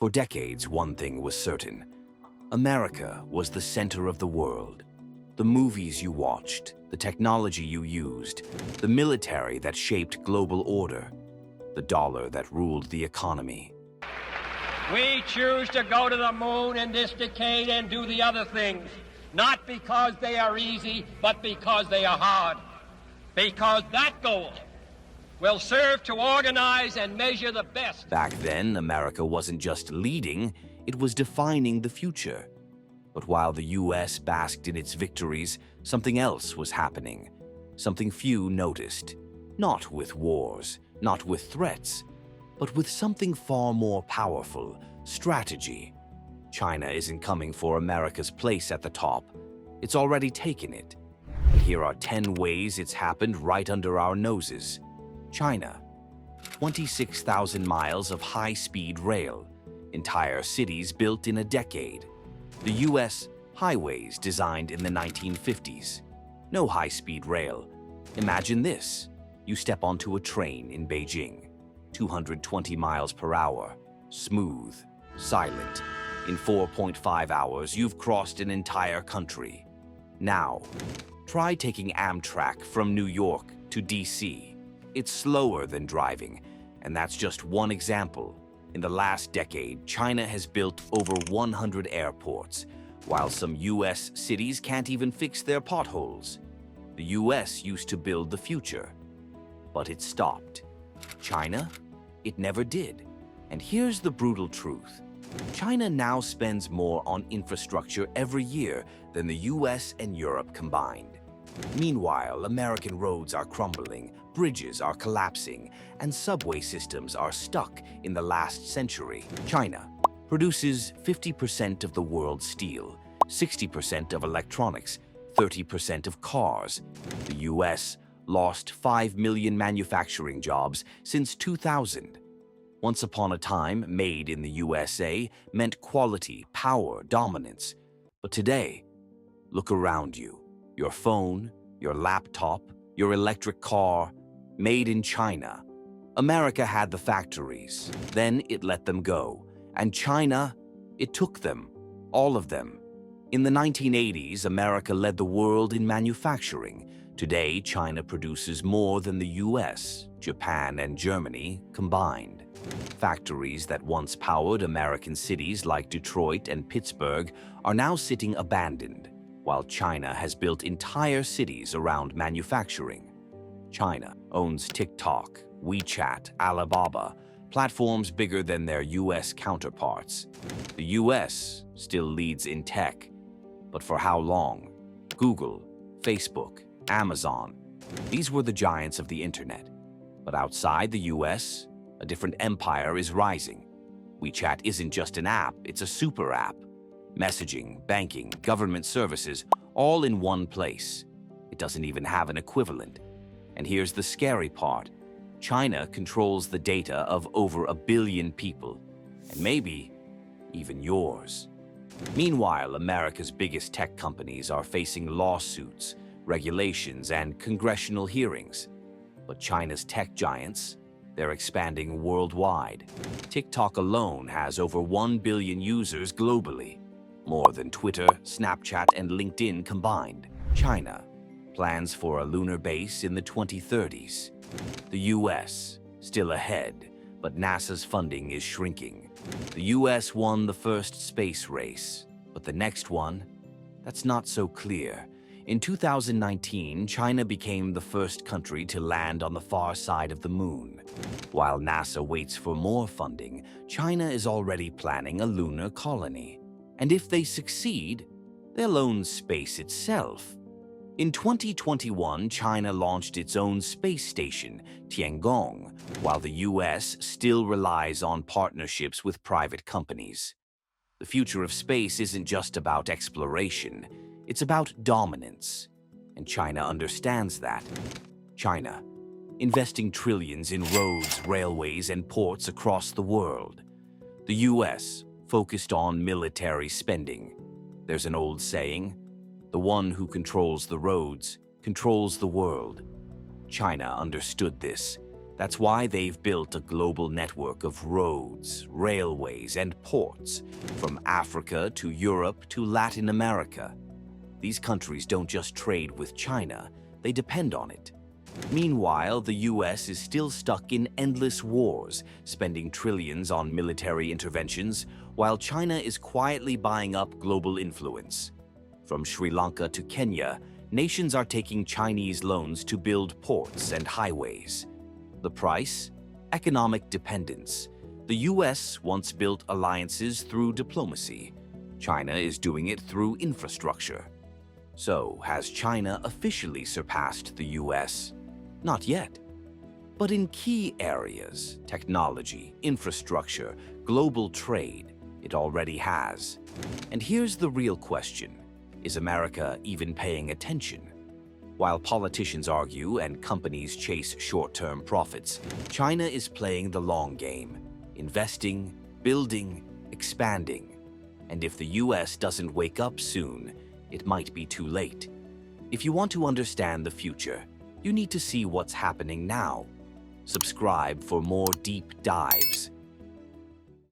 For decades, one thing was certain. America was the center of the world. The movies you watched, the technology you used, the military that shaped global order, the dollar that ruled the economy. We choose to go to the moon in this decade and do the other things, not because they are easy, but because they are hard. Because that goal will serve to organize and measure the best. Back then, America wasn't just leading, it was defining the future. But while the US basked in its victories, something else was happening. Something few noticed. Not with wars, not with threats, but with something far more powerful: strategy. China isn't coming for America's place at the top. It's already taken it. And here are 10 ways it's happened right under our noses. China. 26,000 miles of high-speed rail. Entire cities built in a decade. The US, highways designed in the 1950s. No high-speed rail. Imagine this. You step onto a train in Beijing. 220 miles per hour. Smooth. Silent. In 4.5 hours, you've crossed an entire country. Now, try taking Amtrak from New York to DC. It's slower than driving, and that's just one example. In the last decade, China has built over 100 airports, while some US cities can't even fix their potholes. The US used to build the future, but it stopped. China? It never did. And here's the brutal truth. China now spends more on infrastructure every year than the US and Europe combined. Meanwhile, American roads are crumbling, bridges are collapsing, and subway systems are stuck in the last century. China produces 50% of the world's steel, 60% of electronics, 30% of cars. The US lost 5 million manufacturing jobs since 2000. Once upon a time, made in the USA meant quality, power, dominance. But today, look around you. Your phone, your laptop, your electric car, made in China. America had the factories, then it let them go. And China, it took them, all of them. In the 1980s, America led the world in manufacturing. Today, China produces more than the US, Japan, and Germany combined. Factories that once powered American cities like Detroit and Pittsburgh are now sitting abandoned, while China has built entire cities around manufacturing. China owns TikTok, WeChat, Alibaba, platforms bigger than their US counterparts. The US still leads in tech, but for how long? Google, Facebook, Amazon, these were the giants of the internet. But outside the US, a different empire is rising. WeChat isn't just an app, it's a super app. Messaging, banking, government services, all in one place. It doesn't even have an equivalent. And here's the scary part. China controls the data of over 1 billion people, and maybe even yours. Meanwhile, America's biggest tech companies are facing lawsuits, regulations, and congressional hearings. But China's tech giants, they're expanding worldwide. TikTok alone has over 1 billion users globally, more than Twitter, Snapchat, and LinkedIn combined. China plans for a lunar base in the 2030s. The US, still ahead, but NASA's funding is shrinking. The US won the first space race, but the next one, that's not so clear. In 2019, China became the first country to land on the far side of the moon. While NASA waits for more funding, China is already planning a lunar colony. And if they succeed, they'll own space itself. In 2021, China launched its own space station, Tiangong, while the US still relies on partnerships with private companies. The future of space isn't just about exploration, it's about dominance. And China understands that. China, investing trillions in roads, railways, and ports across the world. The US, focused on military spending. There's an old saying, the one who controls the roads controls the world. China understood this. That's why they've built a global network of roads, railways, and ports, from Africa to Europe to Latin America. These countries don't just trade with China, they depend on it. Meanwhile, the US is still stuck in endless wars, spending trillions on military interventions, while China is quietly buying up global influence. From Sri Lanka to Kenya, nations are taking Chinese loans to build ports and highways. The price? Economic dependence. The US once built alliances through diplomacy. China is doing it through infrastructure. So, has China officially surpassed the US? Not yet. But in key areas, technology, infrastructure, global trade, it already has. And here's the real question. Is America even paying attention? While politicians argue and companies chase short-term profits, China is playing the long game, investing, building, expanding. And if the US doesn't wake up soon, it might be too late. If you want to understand the future, you need to see what's happening now. Subscribe for more deep dives.